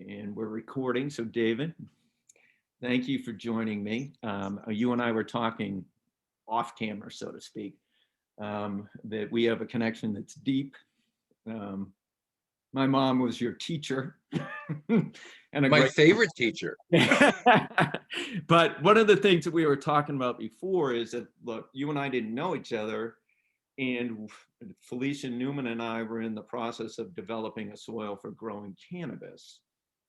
And we're recording. So, David, thank you for joining me. You and I were talking off camera, so to speak, that we have a connection that's deep. Um, my mom was your teacher and a My great. favorite teacher. But one of the things that we were talking about before is that, look, you and I didn't know each other. And Felicia Newman and I were in the process of developing a soil for growing cannabis.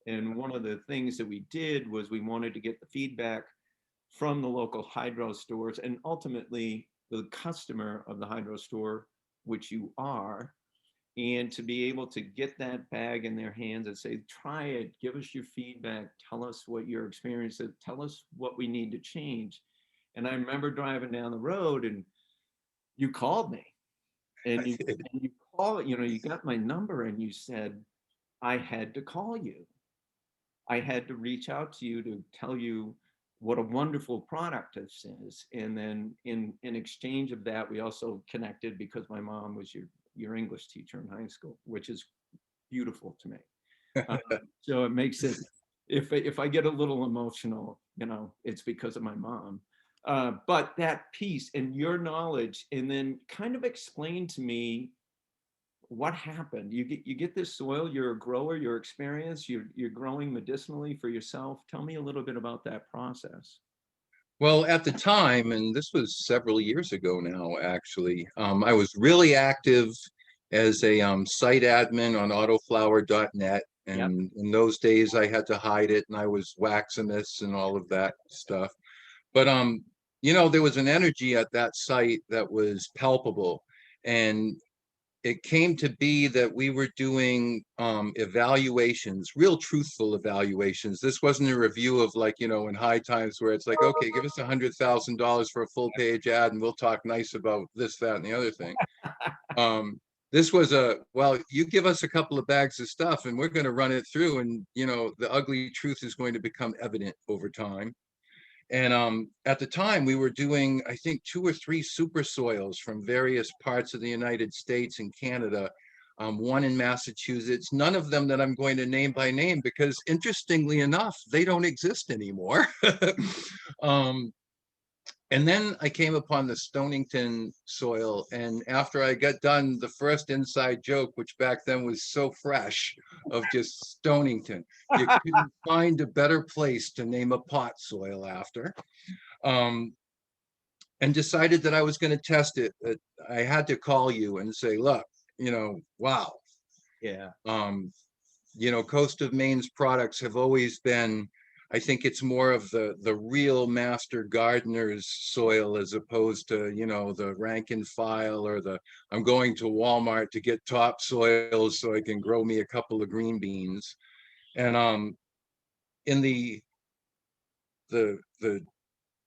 And one of the things that we did was we wanted to get the feedback from the local hydro stores and ultimately the customer of the hydro store, which you are, and to be able to get that bag in their hands and say, try it, give us your feedback, tell us what your experience is, tell us what we need to change. And I remember driving down the road and you called me and you call, you got my number and you said, I had to call you. I had to reach out to you to tell you what a wonderful product this is. And then in exchange of that, we also connected because my mom was your English teacher in high school, which is beautiful to me. So it makes it, if I get a little emotional, it's because of my mom. But that piece and your knowledge, and then kind of explain to me what happened. You get this soil, you're a grower, your experience, you're growing medicinally for yourself. Tell me a little bit about that process. Well, at the time, and this was several years ago now, actually, I was really active as a site admin on autoflower.net. Yep. And in those days, I had to hide it, and I was Waximus and all of that stuff. But there was an energy at that site that was palpable, and it came to be that we were doing evaluations, real truthful evaluations. This wasn't a review of in High Times where it's like, okay, give us $100,000 for a full page ad and we'll talk nice about this, that, and the other thing. This was well, you give us a couple of bags of stuff and we're going to run it through, and the ugly truth is going to become evident over time. And at the time, we were doing, I think, 2 or 3 super soils from various parts of the United States and Canada, one in Massachusetts, none of them that I'm going to name by name, because interestingly enough, they don't exist anymore. And then I came upon the Stonington soil, and after I got done, the first inside joke, which back then was so fresh, of just Stonington, you couldn't find a better place to name a pot soil after, and decided that I was going to test it. I had to call you and say, look, wow. Yeah. Coast of Maine's products have always been, I think it's more of the real master gardener's soil as opposed to, the rank and file or I'm going to Walmart to get topsoil so I can grow me a couple of green beans. And in the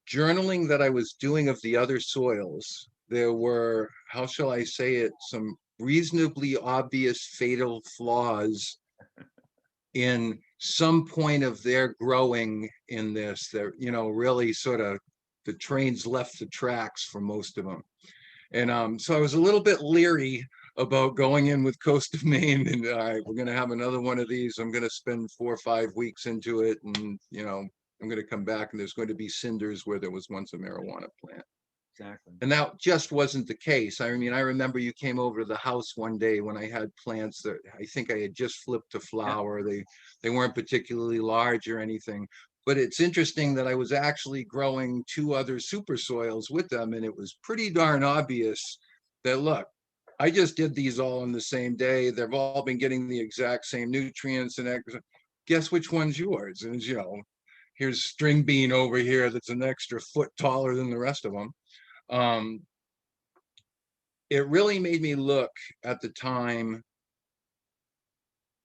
journaling that I was doing of the other soils, there were, how shall I say it, some reasonably obvious fatal flaws in some point of their growing in this. That really sort of, the trains left the tracks for most of them. And so I was a little bit leery about going in with Coast of Maine and all right, we're going to have another one of these. I'm going to spend 4 or 5 weeks into it, and I'm going to come back and there's going to be cinders where there was once a marijuana plant. Exactly. And that just wasn't the case. I mean, I remember you came over to the house one day when I had plants that I think I had just flipped to flower. They weren't particularly large or anything. But it's interesting that I was actually growing 2 other super soils with them, and it was pretty darn obvious that, look, I just did these all in the same day. They've all been getting the exact same nutrients, and guess which one's yours? And here's string bean over here that's an extra foot taller than the rest of them. It really made me look at the time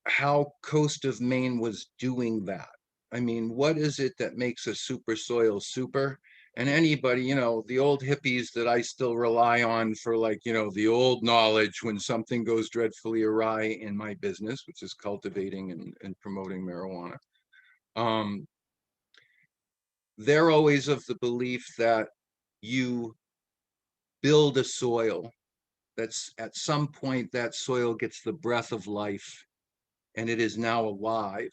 how Coast of Maine was doing that. I mean, what is it that makes a super soil super? And anybody, the old hippies that I still rely on for the old knowledge when something goes dreadfully awry in my business, which is cultivating and promoting marijuana. They're always of the belief that you build a soil that's at some point that soil gets the breath of life and it is now alive.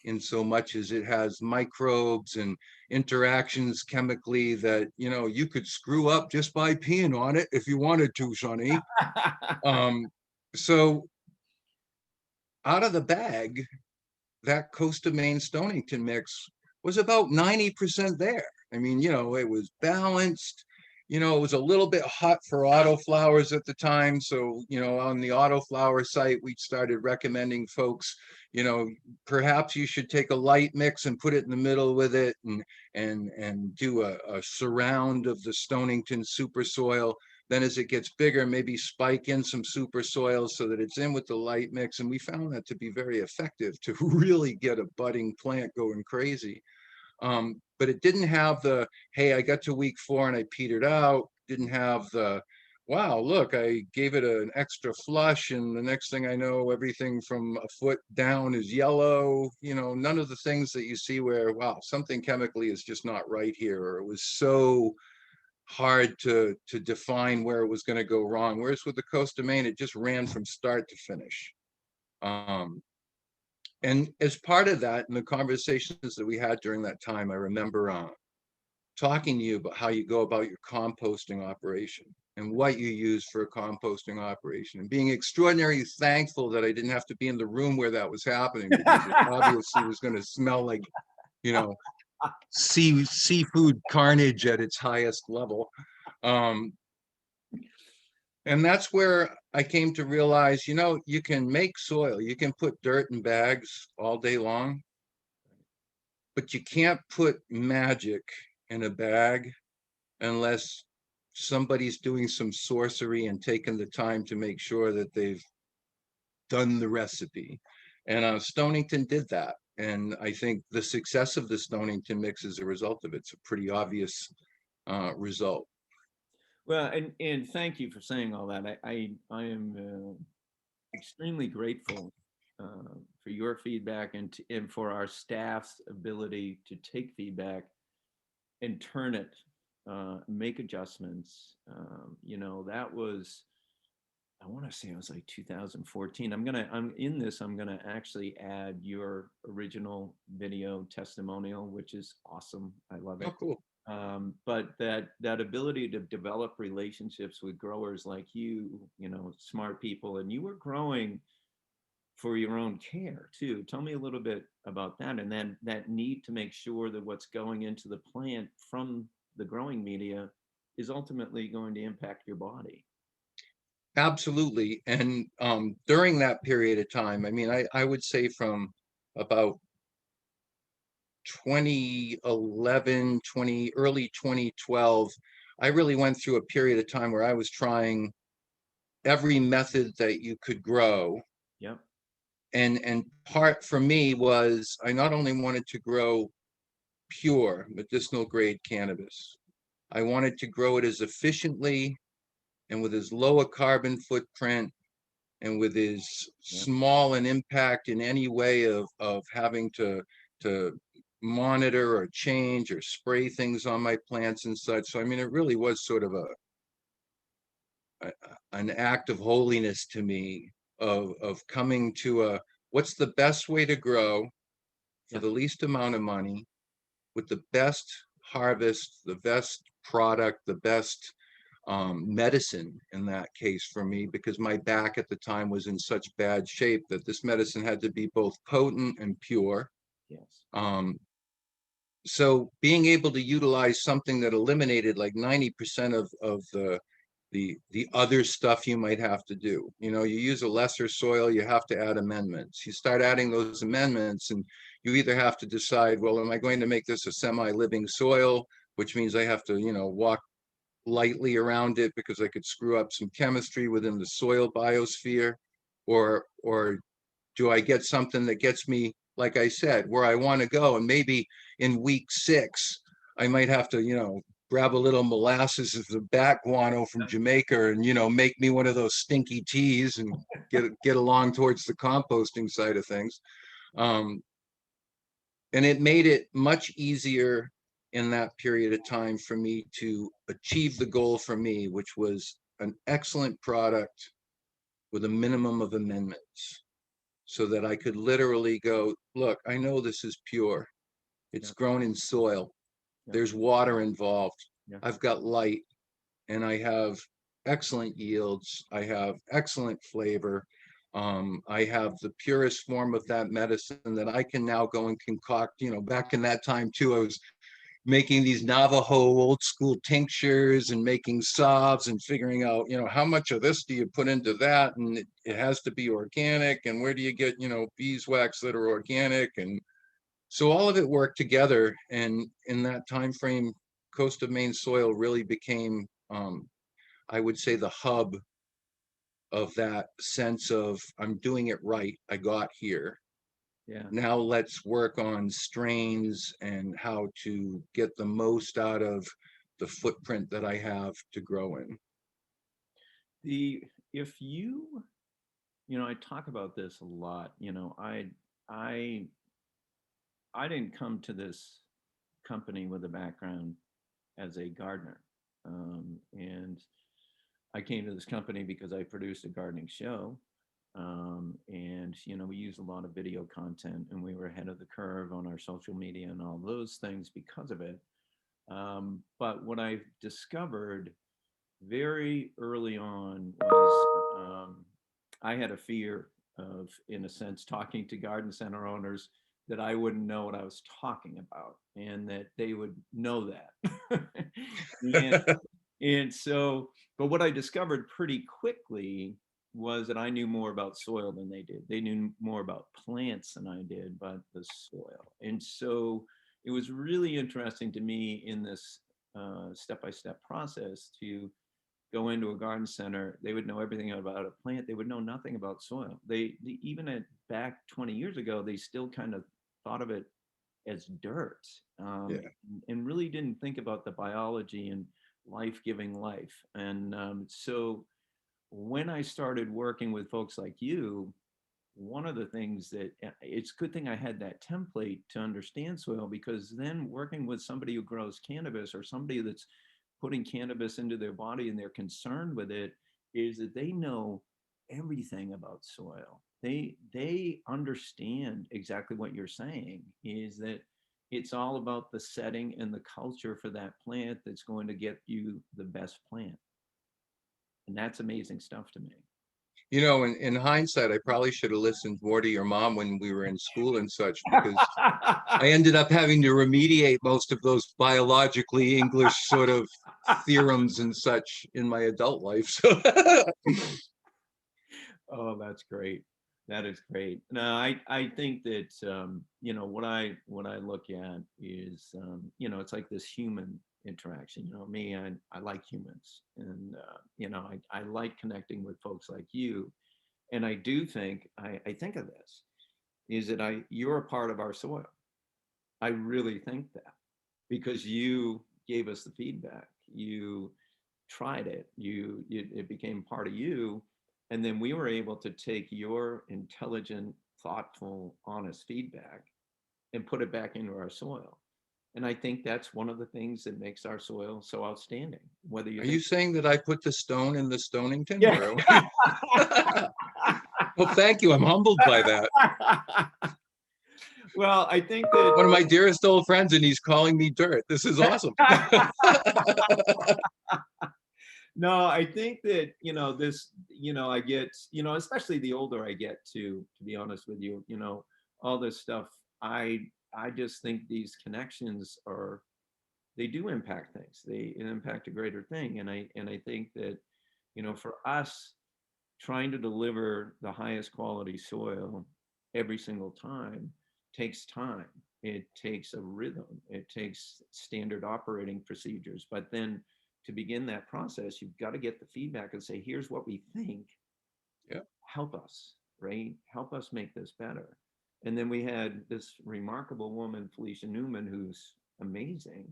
in so much as it has microbes and interactions chemically that, you know, you could screw up just by peeing on it if you wanted to, Sonny. So out of the bag, that Coast of Maine Stonington mix was about 90% there. I mean, you know, it was balanced. You know, it was a little bit hot for autoflowers at the time. So, you know, on the autoflower site, we started recommending folks, you know, perhaps you should take a light mix and put it in the middle with it and do a surround of the Stonington super soil. Then as it gets bigger, maybe spike in some super soil so that it's in with the light mix. And we found that to be very effective to really get a budding plant going crazy. But it didn't have the, hey, I got to week 4 and I petered out. Didn't have the, wow, look, I gave it an extra flush and the next thing I know, everything from a foot down is yellow. You know, none of the things that you see where, wow, something chemically is just not right here, or it was so hard to define where it was going to go wrong. Whereas with the Coast of Maine, it just ran from start to finish. And as part of that, in the conversations that we had during that time, I remember talking to you about how you go about your composting operation and what you use for a composting operation, and being extraordinarily thankful that I didn't have to be in the room where that was happening, because it obviously was going to smell like, you know, seafood carnage at its highest level. And that's where I came to realize, you know, you can make soil, you can put dirt in bags all day long, but you can't put magic in a bag unless somebody's doing some sorcery and taking the time to make sure that they've done the recipe. And Stonington did that. And I think the success of the Stonington mix is a result of it. It's a pretty obvious result. Well, and thank you for saying all that. I am extremely grateful for your feedback and for our staff's ability to take feedback and turn it, make adjustments. You know, that was, I want to say it was like 2014. I'm in this, I'm gonna actually add your original video testimonial, which is awesome. I love Oh, it. cool. But that ability to develop relationships with growers like you know, smart people, and you were growing for your own care too. Tell me a little bit about that, and then that need to make sure that what's going into the plant from the growing media is ultimately going to impact your body. Absolutely. And during that period of time, I mean, I would say from about 2011, early 2012, I really went through a period of time where I was trying every method that you could grow. Yep. And part for me was I not only wanted to grow pure medicinal grade cannabis, I wanted to grow it as efficiently and with as low a carbon footprint and with as Yep. small an impact in any way of having to monitor or change or spray things on my plants and such. So I mean, it really was sort of an act of holiness to me of coming to a what's the best way to grow for Yep. the least amount of money with the best harvest, the best product, the best medicine in that case for me, because my back at the time was in such bad shape that this medicine had to be both potent and pure. Yes. Um, so being able to utilize something that eliminated like 90% of the other stuff you might have to do. You know, you use a lesser soil, you have to add amendments. You start adding those amendments and you either have to decide, well, am I going to make this a semi-living soil, which means I have to, you know, walk lightly around it because I could screw up some chemistry within the soil biosphere, or do I get something that gets me, like I said, where I want to go? And maybe in week 6, I might have to, you know, grab a little molasses as a bat guano from Jamaica and, you know, make me one of those stinky teas and get along towards the composting side of things. Um, and it made it much easier in that period of time for me to achieve the goal for me, which was an excellent product with a minimum of amendments. so that I could literally go, look, I know this is pure. It's Yeah, grown in soil. yeah, There's water involved. yeah, I've got light, and I have excellent yields. I have excellent flavor. I have the purest form of that medicine that I can now go and concoct. Back in that time too, I was making these Navajo old school tinctures and making salves and figuring out, how much of this do you put into that? And it has to be organic. And where do you get, beeswax that are organic? And so all of it worked together. And in that time frame, Coast of Maine soil really became, I would say, the hub of that sense of I'm doing it right. I got here. yeah. Now let's work on strains and how to get the most out of the footprint that I have to grow in. The if you I talk about this a lot. I I didn't come to this company with a background as a gardener, and I came to this company because I produced a gardening show, and we use a lot of video content, and we were ahead of the curve on our social media and all those things because of it. But what I've discovered very early on was I had a fear of, in a sense, talking to garden center owners that I wouldn't know what I was talking about and that they would know that. and, and so, but what I discovered pretty quickly was that I knew more about soil than they did. They knew more about plants than I did, but the soil. And so it was really interesting to me in this step-by-step process to go into a garden center. They would know everything about a plant. They would know nothing about soil. They even at back 20 years ago, they still kind of thought of it as dirt, Yeah. and really didn't think about the biology and life giving life. And so when I started working with folks like you, one of the things that it's a good thing I had that template to understand soil, because then working with somebody who grows cannabis or somebody that's putting cannabis into their body and they're concerned with it is that they know everything about soil. They understand exactly what you're saying, is that it's all about the setting and the culture for that plant that's going to get you the best plant. And that's amazing stuff to me. In hindsight, I probably should have listened more to your mom when we were in school and such, because I ended up having to remediate most of those biologically English sort of theorems and such in my adult life. So Oh, that's great. That is great. No, I think that what I look at is it's like this human interaction. Me, I like humans, and I like connecting with folks like you. And I do think I think of this is that you're a part of our soil. I really think that because you gave us the feedback. You tried it. It became part of you, and then we were able to take your intelligent, thoughtful, honest feedback and put it back into our soil. And I think that's one of the things that makes our soil so outstanding. Whether you are you think, saying that I put the stone in the Stonington, yeah. or well, thank you. I'm humbled by that. Well, I think One of my dearest old friends, and he's calling me dirt. This is awesome. no, I think that this, I get, especially the older I get, to be honest with you, all this stuff. I just think these connections are, they do impact things. They impact a greater thing, and I think that for us, trying to deliver the highest quality soil every single time takes time. It takes a rhythm. It takes standard operating procedures. But then to begin that process, you've got to get the feedback and say, here's what we think. Yeah. Help us, right? Help us make this better. And then we had this remarkable woman, Felicia Newman, who's amazing,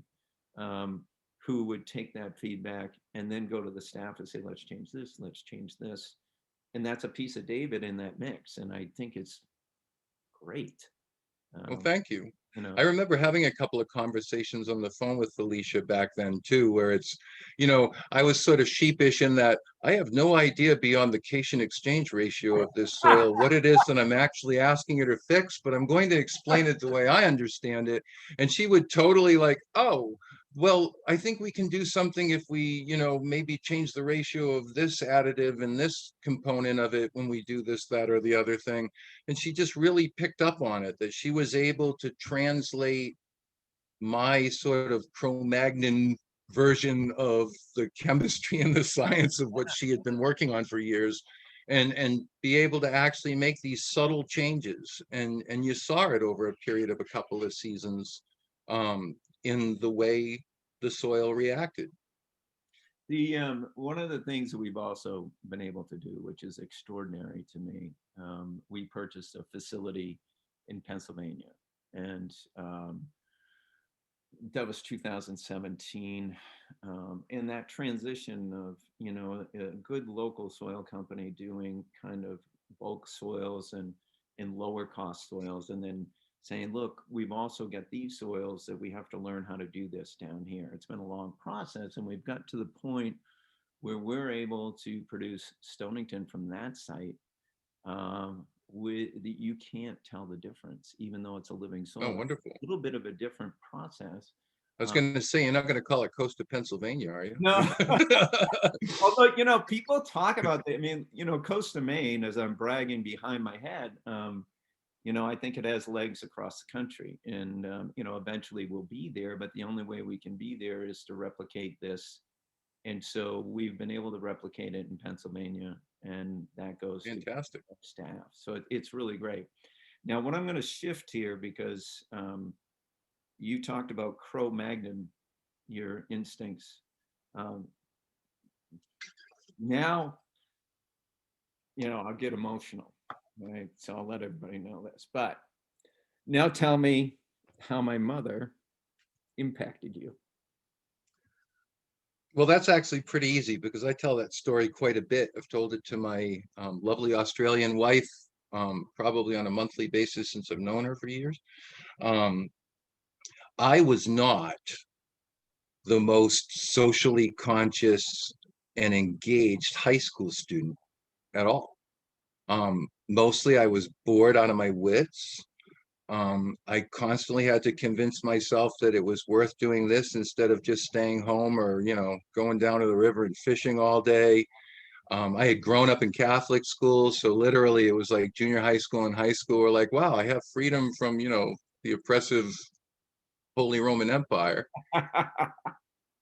um, who would take that feedback and then go to the staff and say, let's change this, let's change this. And that's a piece of David in that mix. And I think it's great. Well, Um, thank you. you know. I remember having a couple of conversations on the phone with Felicia back then too, where it's, you know, I was sort of sheepish in that I have no idea beyond the cation exchange ratio of this soil, what it is that I'm actually asking her to fix, but I'm going to explain it the way I understand it. And she would totally like, oh, well, I think we can do something if we, you know, maybe change the ratio of this additive and this component of it when we do this, that, or the other thing. And she just really picked up on it, that she was able to translate my sort of Cro-Magnon version of the chemistry and the science of what she had been working on for years, and be able to actually make these subtle changes. And you saw it over a period of a couple of seasons, in the way the soil reacted. The one of the things that we've also been able to do, which is extraordinary to me, we purchased a facility in Pennsylvania, and that was 2017. And that transition of, you know, a good local soil company doing kind of bulk soils and lower cost soils, and then saying, look, we've also got these soils that we have to learn how to do this down here. It's been a long process, and we've got to the point where we're able to produce Stonington from that site. You can't tell the difference, even though it's a living Oh, soil. wonderful. A little bit of a different process. I was Um, going to say, you're not going to call it Coast of Pennsylvania, are you? no, although, you know, people talk about I mean, you know, Coast of Maine, as I'm bragging behind my head, you know, I think it has legs across the country, and you know, eventually we'll be there. But the only way we can be there is to replicate this, and so we've been able to replicate it in Pennsylvania, and that goes to Fantastic. staff. So it's really great. Now, what I'm going to shift here, because you talked about Cro-Magnon, your instincts. Um, Now, you know, I'll get emotional, right? So I'll let everybody know this. But now tell me how my mother impacted you. Well, that's actually pretty easy because I tell that story quite a bit. I've told it to my lovely Australian wife, probably on a monthly basis since I've known her for years. Um, I was not the most socially conscious and engaged high school student at all. Mostly I was bored out of my wits. I constantly had to convince myself that it was worth doing this instead of just staying home or, you know, going down to the river and fishing all day. I had grown up in Catholic school, so literally it was like junior high school and high school were like, wow, I have freedom from, you know, the oppressive Holy Roman Empire.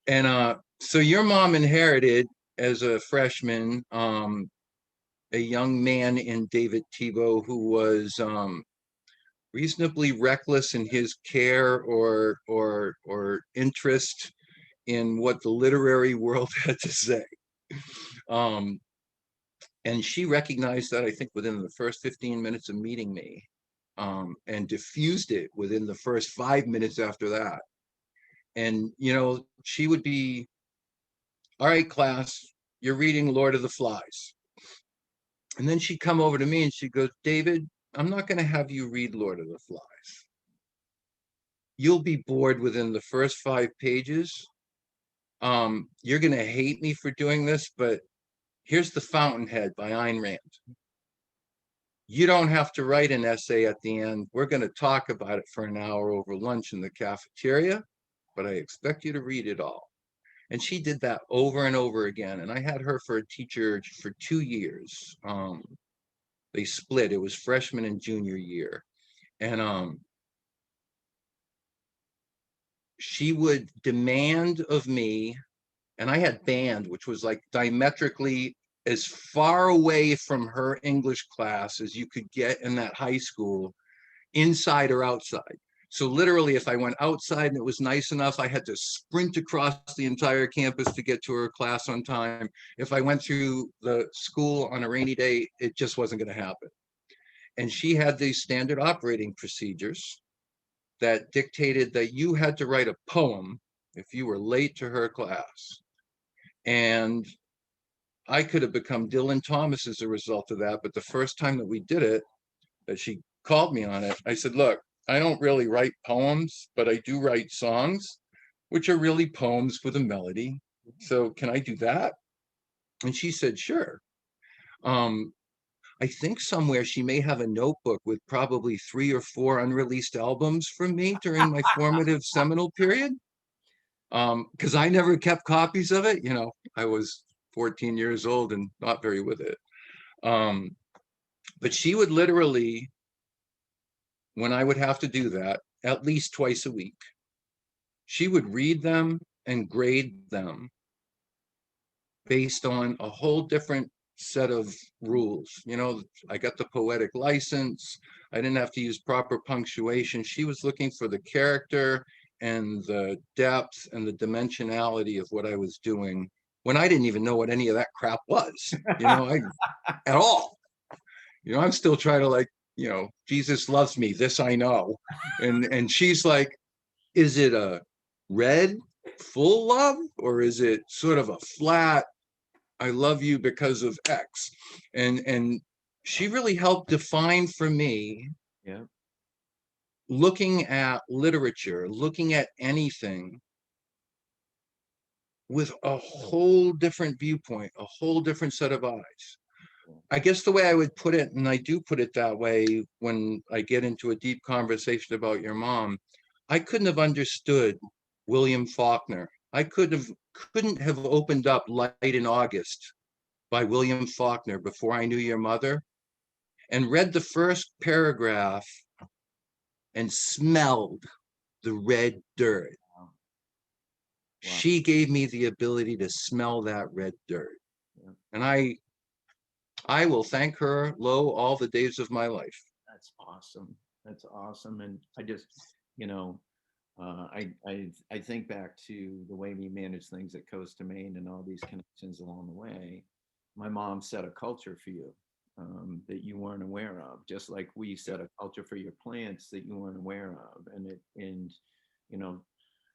And so your mom inherited as a freshman a young man in David Tebow who was reasonably reckless in his care or interest in what the literary world had to say. Um, and she recognized that, I think, within the first 15 minutes of meeting me, and diffused it within the first 5 minutes after that. And, you know, she would be, all right, class, you're reading Lord of the Flies. And then she'd come over to me and she goes, David, I'm not going to have you read Lord of the Flies. You'll be bored within the first 5 pages. You're going to hate me for doing this, but here's The Fountainhead by Ayn Rand. You don't have to write an essay at the end. We're going to talk about it for an hour over lunch in the cafeteria, but I expect you to read it all. And she did that over and over again. And I had her for a teacher for 2 years. They split. It was freshman and junior year. And she would demand of me, and I had band, which was like diametrically as far away from her English class as you could get in that high school, inside or outside. So literally, if I went outside and it was nice enough, I had to sprint across the entire campus to get to her class on time. If I went through the school on a rainy day, it just wasn't going to happen. And she had these standard operating procedures that dictated that you had to write a poem if you were late to her class. And I could have become Dylan Thomas as a result of that. But the first time that we did it, that she called me on it, I said, look, I don't really write poems, but I do write songs, which are really poems with a melody. So can I do that? And she said, sure. Um, I think somewhere she may have a notebook with probably 3 or 4 unreleased albums from me during my formative seminal period. Because I never kept copies of it. I was 14 years old and not very with it. Um, but she would literally, when I would have to do that, at least twice a week, she would read them and grade them based on a whole different set of rules. I got the poetic license. I didn't have to use proper punctuation. She was looking for the character and the depth and the dimensionality of what I was doing when I didn't even know what any of that crap was, at all. I'm still trying to Jesus loves me, this I know. And she's like, is it a red full love, or is it sort of a flat I love you because of X? And she really helped define for me, Yeah. looking at literature, looking at anything with a whole different viewpoint, a whole different set of eyes. I guess the way I would put it, and I do put it that way when I get into a deep conversation about your mom, I couldn't have understood William Faulkner. I couldn't have opened up Light in August by William Faulkner before I knew your mother and read the first paragraph and smelled the red dirt. Wow. Wow. She gave me the ability to smell that red dirt. Yeah. And I will thank her low all the days of my life. That's awesome. That's awesome. And I just, you know, I think back to the way we manage things at Coast of Maine and all these connections along the way. My mom set a culture for you that you weren't aware of, just like we set a culture for your plants that you weren't aware of. And you know,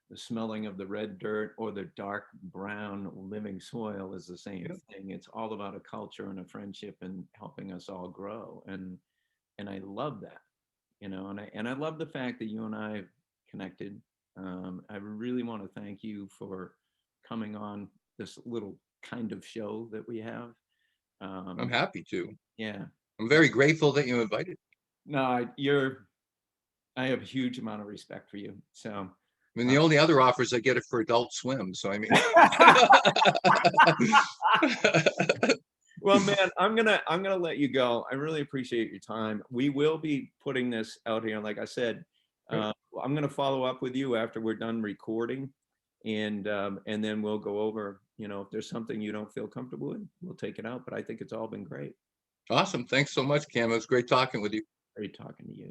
the smelling of the red dirt or the dark brown living soil is the same thing. It's all about a culture and a friendship and helping us all grow. And I love that, and I love the fact that you and I connected. I really want to thank you for coming on this little kind of show that we have. I'm Um, happy to. yeah, I'm very grateful that you invited. no, I have a huge amount of respect for you. So, I mean, uh, the only other offers I get are for Adult Swim. So, I mean, well, man, I'm gonna let you go. I really appreciate your time. We will be putting this out here. Like I said, I'm gonna follow up with you after we're done recording, and then we'll go over. If there's something you don't feel comfortable with, we'll take it out. But I think it's all been great. awesome. Thanks so much, Cam. It was great talking with you. Great talking to you.